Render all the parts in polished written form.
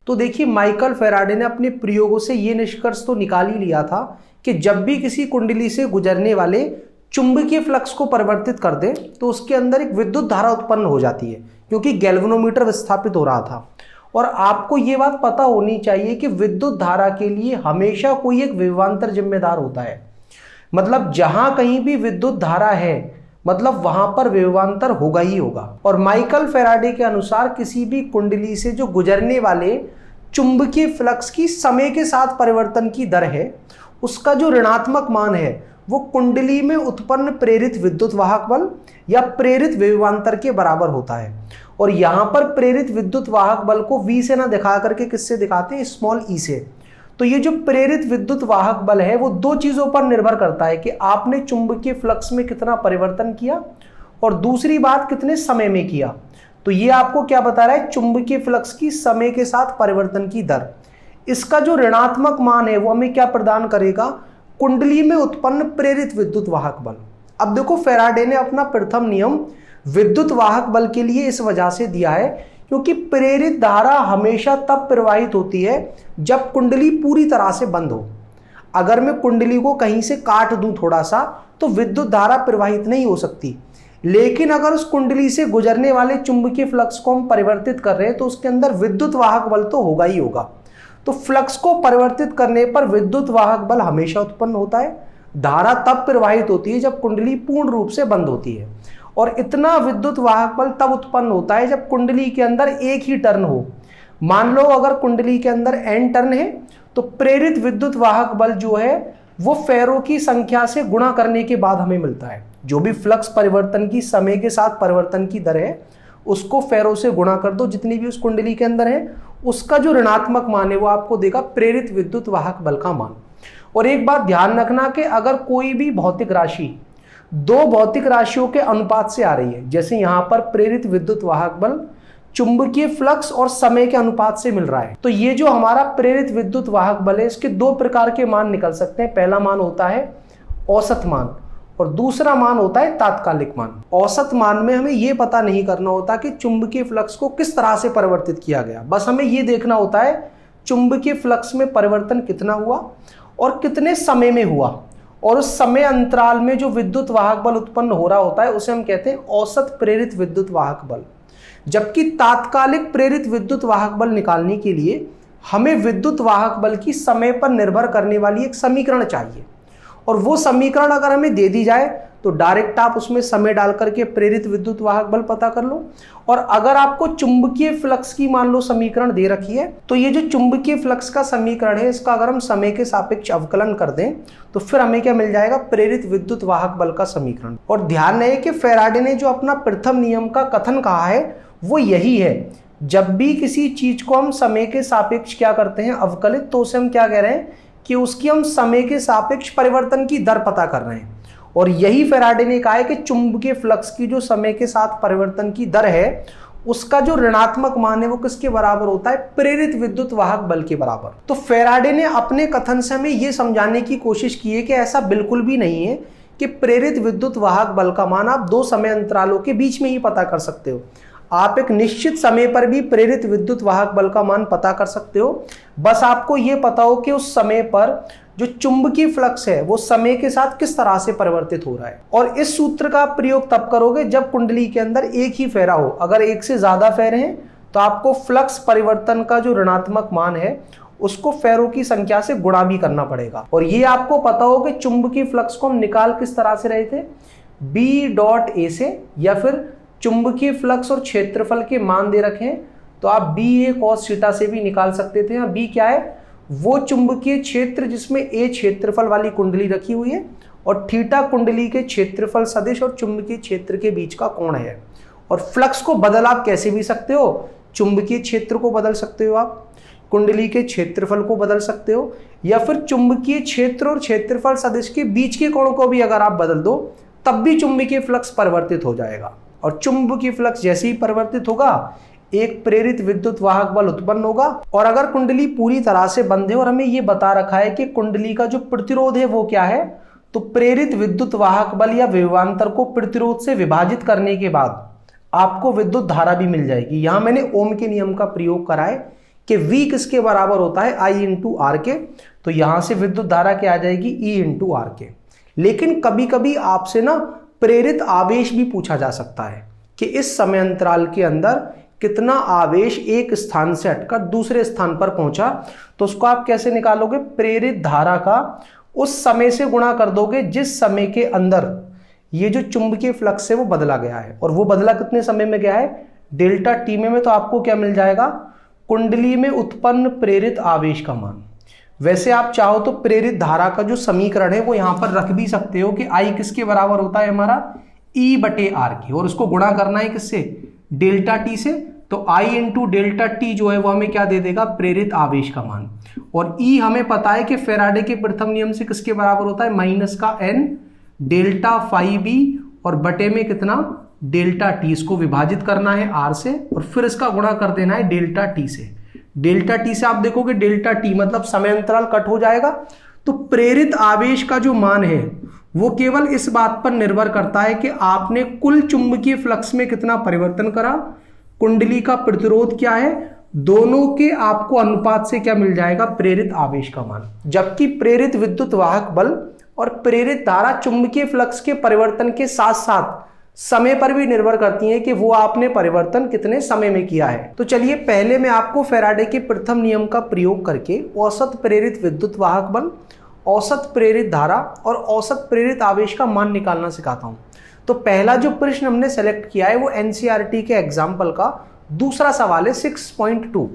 तो देखिए Michael Faraday ने अपने प्रयोगों से ये निष्कर्ष तो निकाल ही लिया था कि जब भी किसी कुंडली से गुजरने वाले चुंबकीय फ्लक्स को परिवर्तित कर दे तो उसके अंदर एक विद्युत धारा उत्पन्न हो जाती है, क्योंकि गैल्वेनोमीटर विस्थापित हो रहा था। और आपको ये बात पता होनी चाहिए कि विद्युत धारा के लिए हमेशा कोई एक विभवांतर जिम्मेदार होता है। मतलब जहां कहीं भी विद्युत धारा है मतलब वहां पर विभवांतर होगा ही होगा। और माइकल फैराडे के अनुसार किसी भी कुंडली से जो गुजरने वाले चुंबकीय फ्लक्स की समय के साथ परिवर्तन की दर है, उसका जो ऋणात्मक मान है वो कुंडली में उत्पन्न प्रेरित विद्युत वाहक बल या प्रेरित विभवांतर के बराबर होता है। और यहां पर प्रेरित विद्युत वाहक बल को V से ना दिखा करके किससे दिखाते हैं, स्मॉल e से। तो ये जो प्रेरित विद्युत वाहक बल है वो दो चीजों पर निर्भर करता है कि आपने चुंबकीय फ्लक्स में कितना परिवर्तन किया और दूसरी बात कितने समय में किया। तो ये आपको क्या बता रहा है, चुंबकीय फ्लक्स की समय के साथ परिवर्तन की दर। इसका जो ऋणात्मक मान है वो हमें क्या प्रदान करेगा, कुंडली में उत्पन्न प्रेरित विद्युत वाहक बल। अब देखो फैराडे ने अपना प्रथम नियम विद्युत वाहक बल के लिए इस वजह से दिया है क्योंकि प्रेरित धारा हमेशा तब प्रवाहित होती है जब कुंडली पूरी तरह से बंद हो। अगर मैं कुंडली को कहीं से काट दूं थोड़ा सा तो विद्युत धारा प्रवाहित नहीं हो सकती, लेकिन अगर उस कुंडली से गुजरने वाले चुंबकीय फ्लक्स को हम परिवर्तित कर रहे हैं तो उसके अंदर विद्युत वाहक बल तो होगा ही होगा। तो फ्लक्स को परिवर्तित करने पर विद्युत वाहक बल हमेशा उत्पन्न होता है। धारा तब प्रवाहित होती है जब कुंडली पूर्ण रूप से बंद होती है, और इतना विद्युत वाहक बल तब उत्पन्न होता है जब कुंडली के अंदर एक ही टर्न हो। मान लो अगर कुंडली के अंदर n टर्न है तो प्रेरित विद्युत वाहक बल जो है वो फेरों की संख्या से गुणा करने के बाद हमें मिलता है। जो भी फ्लक्स परिवर्तन की समय के साथ परिवर्तन की दर है उसको फेरों से गुणा कर दो जितनी भी उस कुंडली के अंदर है, उसका जो ऋणात्मक मान है वो आपको देगा प्रेरित विद्युत वाहक बल का मान। और एक बात ध्यान रखना कि अगर कोई भी भौतिक राशि दो भौतिक राशियों के अनुपात से आ रही है, जैसे यहां पर प्रेरित विद्युत वाहक बल चुंबकीय फ्लक्स और समय के अनुपात से मिल रहा है, तो ये जो हमारा प्रेरित विद्युत वाहक बल है इसके दो प्रकार के मान निकल सकते हैं। पहला मान होता है औसत मान और दूसरा मान होता है तात्कालिक मान। औसत मान में हमें यह पता नहीं करना होता कि चुंबकीय फ्लक्स को किस तरह से परिवर्तित किया गया, बस हमें यह देखना होता है चुंबकीय फ्लक्स में परिवर्तन कितना हुआ और कितने समय में हुआ, और उस समय अंतराल में जो विद्युत वाहक बल उत्पन्न हो रहा होता है उसे हम कहते हैं औसत प्रेरित विद्युत वाहक बल। जबकि तात्कालिक प्रेरित विद्युत वाहक बल निकालने के लिए हमें विद्युत वाहक बल की समय पर निर्भर करने वाली एक समीकरण चाहिए, और वो समीकरण अगर हमें दे दी जाए तो डायरेक्ट आप उसमें समय डाल करके प्रेरित विद्युत वाहक बल पता कर लो। और अगर आपको चुंबकीय फ्लक्स की मान लो समीकरण दे रखी है तो ये जो चुंबकीय फ्लक्स का समीकरण है इसका अगर हम समय के सापेक्ष अवकलन कर दें तो फिर हमें क्या मिल जाएगा, प्रेरित विद्युत वाहक बल का समीकरण। और ध्यान रहे कि फैराडे ने जो अपना प्रथम नियम का कथन कहा है वो यही है, जब भी किसी चीज को हम समय के सापेक्ष क्या करते हैं, अवकलित, तो उसे हम क्या कह रहे हैं कि उसकी हम समय के सापेक्ष परिवर्तन की दर पता कर रहे हैं। और यही फैराडे ने कहा है कि चुंबकीय फ्लक्स की जो समय के साथ परिवर्तन की दर है उसका जो ऋणात्मक मान है वो किसके बराबर होता है, प्रेरित विद्युत वाहक बल के बराबर। तो फैराडे ने अपने कथन से हमें यह समझाने की कोशिश की है कि ऐसा बिल्कुल भी नहीं है कि प्रेरित विद्युत वाहक बल का मान आप दो समय अंतरालों के बीच में ही पता कर सकते हो। आप एक निश्चित समय पर भी प्रेरित विद्युत वाहक बल का मान पता कर सकते हो, बस आपको यह पता हो कि उस समय पर जो चुंबकीय फ्लक्स है वो समय के साथ किस तरह से परिवर्तित हो रहा है। और इस सूत्र का प्रयोग तब करोगे जब कुंडली के अंदर एक ही फेरा हो। अगर एक से ज्यादा फेरे हैं तो आपको फ्लक्स परिवर्तन का जो ऋणात्मक मान है उसको फेरों की संख्या से गुणा भी करना पड़ेगा। और ये आपको पता हो कि चुंबकीय फ्लक्स को हम निकाल किस तरह से रहे थे, B.A से, या फिर चुंबकीय फ्लक्स और क्षेत्रफल के मान दे रखे हैं तो आप BA cos थीटा से भी निकाल सकते थे। B क्या है, वो चुंबकीय क्षेत्र जिसमें A क्षेत्रफल वाली कुंडली रखी हुई है और थीटा कुंडली के क्षेत्रफल सदिश और चुंबकीय क्षेत्र के बीच का कोण है। और फ्लक्स को बदल आप कैसे भी सकते हो, चुंबकीय क्षेत्र को बदल सकते हो, आप कुंडली के क्षेत्रफल को बदल सकते हो, या फिर चुंबकीय क्षेत्र और क्षेत्रफल सदिश के बीच के कोण को भी अगर आप बदल दो तब भी चुंबकीय फ्लक्स परिवर्तित हो जाएगा। और चुंबकीय फ्लक्स जैसे ही परिवर्तित होगा एक प्रेरित विद्युत वाहक बल उत्पन्न होगा। और अगर कुंडली पूरी तरह से बंद है और हमें यह बता रखा है कि कुंडली का जो प्रतिरोध है वो क्या है, तो प्रेरित विद्युत वाहक बल या विभवांतर को प्रतिरोध से विभाजित करने के बाद आपको विद्युत धारा भी मिल जाएगी। यहां मैंने ओम के नियम का प्रयोग करा है कि V किसके बराबर होता है, I इंटू आर के। तो यहां से विद्युत धारा क्या आ जाएगी, E इंटू आर के। लेकिन कभी कभी आपसे ना प्रेरित आवेश भी पूछा जा सकता है कि इस समय अंतराल के अंदर कितना आवेश एक स्थान से हटकर दूसरे स्थान पर पहुंचा। तो उसको आप कैसे निकालोगे, प्रेरित धारा का उस समय से गुणा कर दोगे जिस समय के अंदर ये जो चुंबकीय फ्लक्स है वो बदला गया है। और वो बदला कितने समय में गया है, डेल्टा टी में। तो आपको क्या मिल जाएगा, कुंडली में उत्पन्न प्रेरित आवेश का मान। वैसे आप चाहो तो प्रेरित धारा का जो समीकरण है वो यहां पर रख भी सकते हो कि I किसके बराबर होता है हमारा, E बटे आर के, और उसको गुणा करना है किससे, डेल्टा टी से। तो I इंटू डेल्टा टी जो है वो हमें क्या दे देगा, प्रेरित आवेश का मान। और E हमें पता है कि फैराडे के प्रथम नियम से किसके बराबर होता है, माइनस का n डेल्टा फाई बी और बटे में कितना, डेल्टा टी। इसको विभाजित करना है R से और फिर इसका गुणा कर देना है डेल्टा टी से। डेल्टा टी से आप देखोगे डेल्टा टी मतलब समय अंतराल कट हो जाएगा। तो प्रेरित आवेश का जो मान है वो केवल इस बात पर निर्भर करता है कि आपने कुल चुंबकीय फ्लक्स में कितना परिवर्तन करा, कुंडली का प्रतिरोध क्या है, दोनों के आपको अनुपात से क्या मिल जाएगा, प्रेरित आवेश का मान। जबकि प्रेरित विद्युत वाहक बल और प्रेरित धारा चुंबकीय फ्लक्स के परिवर्तन के साथ साथ समय पर भी निर्भर करती हैं कि वो आपने परिवर्तन कितने समय में किया है। तो चलिए पहले मैं आपको फैराडे के प्रथम नियम का प्रयोग करके औसत प्रेरित विद्युत वाहक बल, औसत प्रेरित धारा और औसत प्रेरित आवेश का मान निकालना सिखाता हूं। तो पहला जो प्रश्न हमने सेलेक्ट किया है वो एनसीईआरटी के एग्जाम्पल का दूसरा सवाल है 6.2।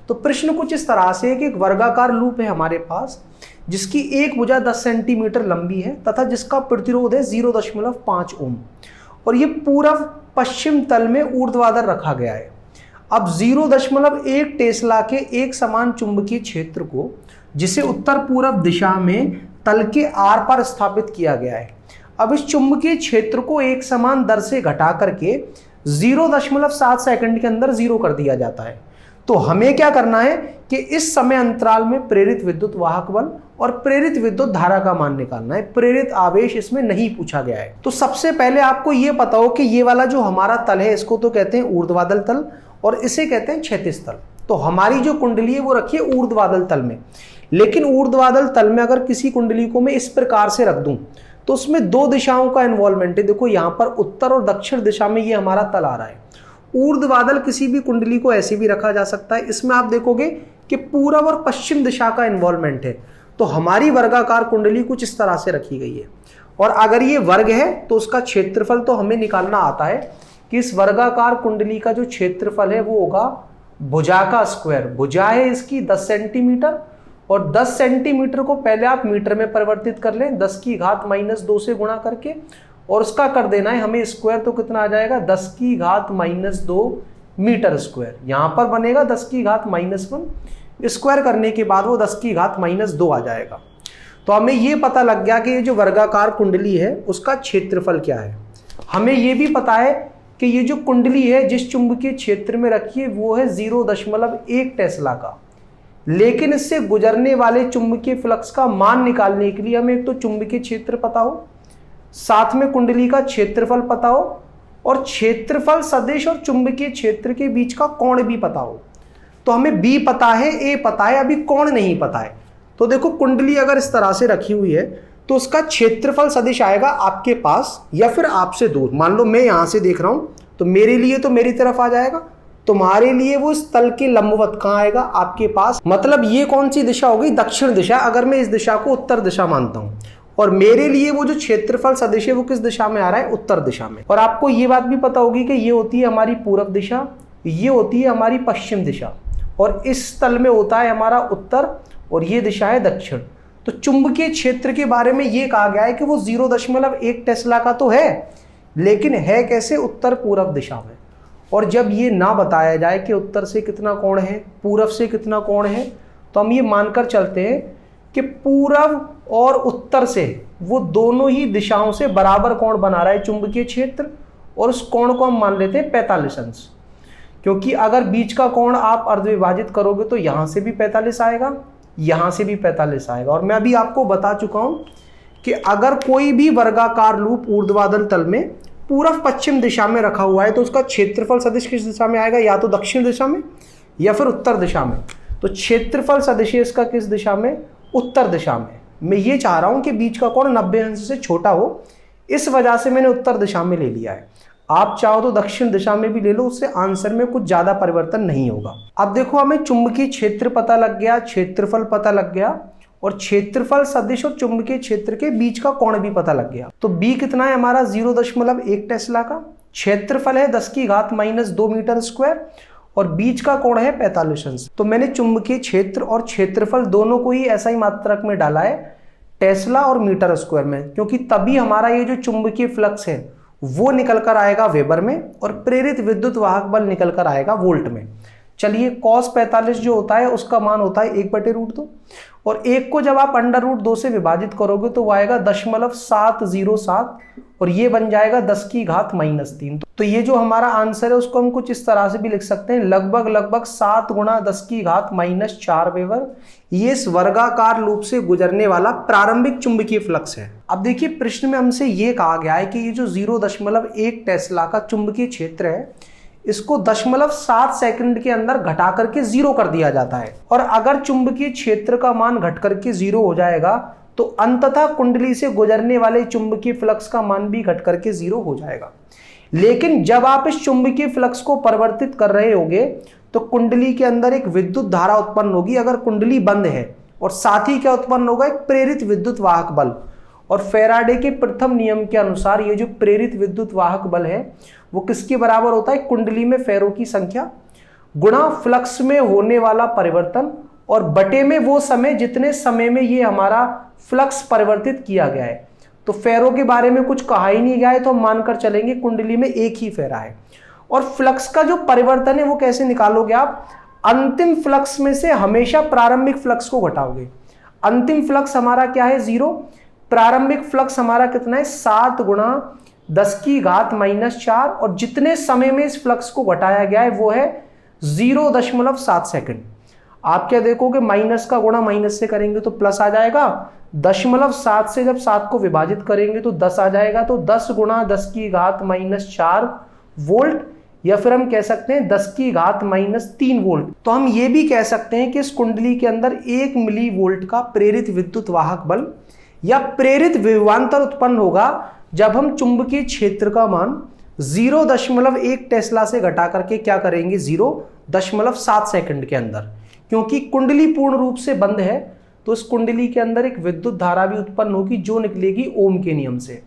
तो प्रश्न कुछ इस तरह से है कि एक वर्गाकार लूप है हमारे पास जिसकी एक भुजा 10 सेंटीमीटर लंबी है तथा जिसका प्रतिरोध है 0.5 ओम और ये पूर्व पश्चिम तल में ऊर्ध्वाधर रखा गया है। अब 0.1 टेस्ला के एक समान चुंबकीय क्षेत्र को जिसे उत्तर पूर्व दिशा में तल के आर पर स्थापित किया गया है। अब इस चुंबकीय क्षेत्र को एक समान दर से घटा करके 0.7 सेकंड के अंदर 0 कर दिया जाता है। तो हमें क्या करना है कि इस समय अंतराल में प्रेरित विद्युत वाहक बल और प्रेरित विद्युत धारा का मान निकालना है। प्रेरित आवेश इसमें नहीं पूछा गया है। तो सबसे पहले आपको यह पता हो कि ये वाला जो हमारा तल है इसको तो कहते हैं ऊर्ध्वाधर तल और इसे कहते हैं क्षैतिज तल। तो हमारी जो कुंडली है वो रखिए ऊर्ध्वाधर तल में। लेकिन ऊर्ध्वाधर तल में अगर किसी कुंडली को मैं इस प्रकार से रख दूं तो उसमें दो दिशाओं का इन्वॉल्वमेंट है। देखो यहाँ पर उत्तर और दक्षिण दिशा में ये हमारा तल आ रहा है। ऊर्ध्वाधर किसी भी कुंडली को ऐसे भी रखा जा सकता है। इसमें आप देखोगे कि पूर्व और पश्चिम दिशा का इन्वॉल्वमेंट है। तो हमारी वर्गाकार कुंडली कुछ इस तरह से रखी गई है। और अगर ये वर्ग है तो उसका क्षेत्रफल तो हमें निकालना आता है कि इस वर्गाकार कुंडली का जो क्षेत्रफल है वो होगा भुजा का स्क्वायर। भुजा है इसकी 10 सेंटीमीटर और 10 सेंटीमीटर को पहले आप मीटर में परिवर्तित कर लें 10 की घात -2 से गुणा करके और उसका कर देना है हमें स्क्वायर। तो कितना आ जाएगा 10 की घात -2 मीटर स्क्वायर। यहां पर बनेगा 10 की घात -1 स्क्वायर करने के बाद वो 10 की घात -2 आ जाएगा। तो हमें ये पता लग गया कि ये जो वर्गाकार कुंडली है उसका क्षेत्रफल क्या है। हमें ये भी पता है कि ये जो कुंडली है जिस चुंबकीय क्षेत्र में रखी है वो है 0.1 टेस्ला का। लेकिन इससे गुजरने वाले चुंबकीय फ्लक्स का मान निकालने के लिए हमें एक तो चुंबकीय क्षेत्र पता हो, साथ में कुंडली का क्षेत्रफल पता हो और क्षेत्रफल सदिश और चुंबकीय क्षेत्र के बीच का कोण भी पता हो। तो हमें बी पता है, ए पता है, अभी कोण नहीं पता है। तो देखो कुंडली अगर इस तरह से रखी हुई है तो उसका क्षेत्रफल सदिश आएगा आपके पास या फिर आपसे दूर। मान लो मैं यहां से देख रहा हूं तो मेरे लिए तो मेरी तरफ आ जाएगा, तुम्हारे लिए वो इस तल के लंबवत कहां आएगा, आपके पास। मतलब ये कौन सी दिशा होगी, दक्षिण दिशा, अगर मैं इस दिशा को उत्तर दिशा मानता हूं। और मेरे लिए वो जो क्षेत्रफल सदिश है वो किस दिशा में आ रहा है, उत्तर दिशा में। और आपको ये बात भी पता होगी कि ये होती है हमारी पूर्व दिशा, ये होती है हमारी पश्चिम दिशा और इस तल में होता है हमारा उत्तर और ये दिशा है दक्षिण। तो चुंबकीय क्षेत्र के बारे में ये कहा गया है कि वो 0.1 टेस्ला का तो है, लेकिन है कैसे, उत्तर पूर्व दिशा में। और जब ये ना बताया जाए कि उत्तर से कितना कोण है, पूर्व से कितना कोण है, तो हम ये मानकर चलते हैं कि पूर्व और उत्तर से वो दोनों ही दिशाओं से बराबर कोण बना रहा है चुंबकीय क्षेत्र। और उस कोण को हम मान लेते हैं 45 अंश, क्योंकि अगर बीच का कोण आप अर्धविभाजित करोगे तो यहां से भी 45 आएगा, यहां से भी 45 आएगा। और मैं अभी आपको बता चुका हूं कि अगर कोई भी वर्गाकार लूप ऊर्ध्वाधर तल में पूर्व पश्चिम दिशा में रखा हुआ है तो उसका क्षेत्रफल सदिश किस दिशा में आएगा, या तो दक्षिण दिशा में या फिर उत्तर दिशा में। तो क्षेत्रफल सदिश है इसका किस दिशा में, उत्तर दिशा में। मैं ये चाह रहा हूं कि बीच का कोण 90 अंश से छोटा हो, इस वजह से मैंने उत्तर दिशा में ले लिया है। आप चाहो तो दक्षिण दिशा में भी ले लो, उससे आंसर में कुछ ज्यादा परिवर्तन नहीं होगा। अब देखो हमें चुंबकीय क्षेत्र पता लग गया, क्षेत्रफल पता लग गया, और क्षेत्रफल सदिश और चुंबकीय क्षेत्र के बीच का कोण भी पता लग गया। तो बी कितना है हमारा 0.1 टेस्ला का, क्षेत्रफल है 10⁻² मीटर स्क्वायर, और बीच का कोण है 45 अंश। तो मैंने चुंबकीय क्षेत्र और क्षेत्रफल दोनों को ही ऐसा ही मात्रक में डाला है, टेस्ला और मीटर स्क्वायर में, क्योंकि तभी हमारा ये जो चुंबकीय फ्लक्स है वो निकल कर आएगा वेबर में, और प्रेरित विद्युत वाहक बल निकल कर आएगा वोल्ट में। चलिए cos 45 जो होता है उसका मान होता है 1/√2, और 1 को जब आप √2 से विभाजित करोगे तो वो आएगा 0.707, और ये बन जाएगा 10⁻³ तो ये जो हमारा आंसर है उसको हम कुछ इस तरह से भी लिख सकते हैं, लगभग 7 × 10⁻⁴ वेबर। ये इस वर्गाकार लूप से गुजरने वाला प्रारंभिक चुंबकीय फ्लक्स है। अब देखिए प्रश्न में हमसे ये कहा गया है कि ये जो 0.1 टेस्ला का चुंबकीय क्षेत्र है इसको 0.7 सेकंड के अंदर घटा करके 0 कर दिया जाता है, और अगर चुंबकीय क्षेत्र का मान घट करके 0 हो जाएगा तो अंततः कुंडली से गुजरने वाले चुंबकीय फ्लक्स का मान भी घट करके 0 हो जाएगा। लेकिन जब आप इस चुंबकीय फ्लक्स को परिवर्तित कर रहे होगे तो कुंडली के अंदर एक विद्युत धारा उत्पन्न होगी अगर कुंडली बंद है, और साथ ही क्या उत्पन्न होगा, एक प्रेरित विद्युत वाहक बल। और फैराडे के प्रथम नियम के अनुसार ये जो प्रेरित विद्युत वाहक बल है वो किसके बराबर होता है, कुंडली में फेरों की संख्या गुणा फ्लक्स में होने वाला परिवर्तन, और बटे में वो समय जितने समय में ये हमारा फ्लक्स परिवर्तित किया गया है। तो फेरों के बारे में कुछ कहा ही नहीं गया है, तो हम मानकर चलेंगे कुंडली में एक ही फेरा है। और फ्लक्स का जो परिवर्तन है वो कैसे निकालोगे आप, अंतिम फ्लक्स में से हमेशा प्रारंभिक फ्लक्स को घटाओगे। अंतिम फ्लक्स हमारा क्या है 0, प्रारंभिक फ्लक्स हमारा कितना है 7 × 10⁻⁴, और जितने समय में इस फ्लक्स को घटाया गया है वो है 0.7 सेकंड। आप क्या देखोगे, माइनस का गुणा माइनस से करेंगे तो प्लस आ जाएगा, 0.7 से जब 7 को विभाजित करेंगे तो 10 आ जाएगा, तो 10 × 10⁻⁴ वोल्ट, या फिर हम कह सकते हैं 10⁻³ वोल्ट। तो हम ये भी कह सकते हैं कि इस कुंडली के अंदर 1 मिली वोल्ट का प्रेरित विद्युत वाहक बल या प्रेरित विभवांतर उत्पन्न होगा जब हम चुंबकीय क्षेत्र का मान 0.1 टेस्ला से घटा करके क्या करेंगे 0.7 सेकंड के अंदर। क्योंकि कुंडली पूर्ण रूप से बंद है तो इस कुंडली के अंदर एक विद्युत धारा भी उत्पन्न होगी जो निकलेगी ओम के नियम से।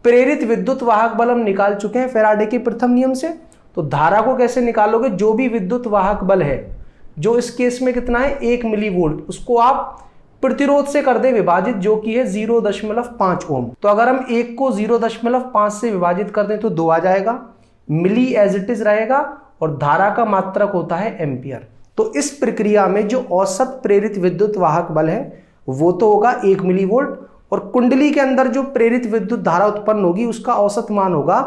प्रेरित विद्युत वाहक बल हम निकाल चुके हैं फैराडे के प्रथम नियम से। तो धारा को कैसे निकालोगे, जो भी विद्युत वाहक बल है जो इस केस में कितना है 1 मिली वोल्ट, उसको आप प्रतिरोध से कर दे विभाजित जो कि है 0.5 ओम। तो अगर हम 1 को 0.5 से विभाजित कर दें तो 2 आ जाएगा, मिली एज इट इज रहेगा, और धारा का मात्रक होता है एम्पियर। तो इस प्रक्रिया में जो औसत प्रेरित विद्युत वाहक बल है वो तो होगा 1 मिली वोल्ट, और कुंडली के अंदर जो प्रेरित विद्युत धारा उत्पन्न होगी उसका औसत मान होगा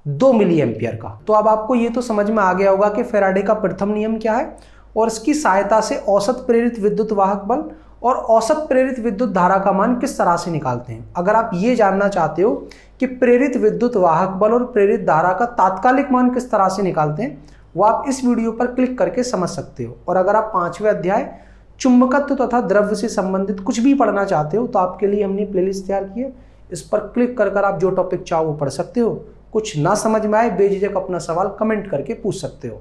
2 मिली एम्पियर का। तो अब आपको ये तो समझ में आ गया होगा कि फैराडे का प्रथम नियम क्या है, और इसकी सहायता से औसत प्रेरित विद्युत वाहक बल और औसत प्रेरित विद्युत धारा का मान किस तरह से निकालते हैं। अगर आप ये जानना चाहते हो कि प्रेरित विद्युत वाहक बल और प्रेरित धारा का तात्कालिक मान किस तरह से निकालते हैं, वो आप इस वीडियो पर क्लिक करके समझ सकते हो। और अगर आप 5वें अध्याय चुंबकत्व तथा द्रव्य से संबंधित कुछ भी पढ़ना चाहते हो तो आपके लिए हमने प्लेलिस्ट तैयार की है, इस पर क्लिक कर आप जो टॉपिक चाहो वो पढ़ सकते हो। कुछ ना समझ में आए बेझिझक अपना सवाल कमेंट करके पूछ सकते हो।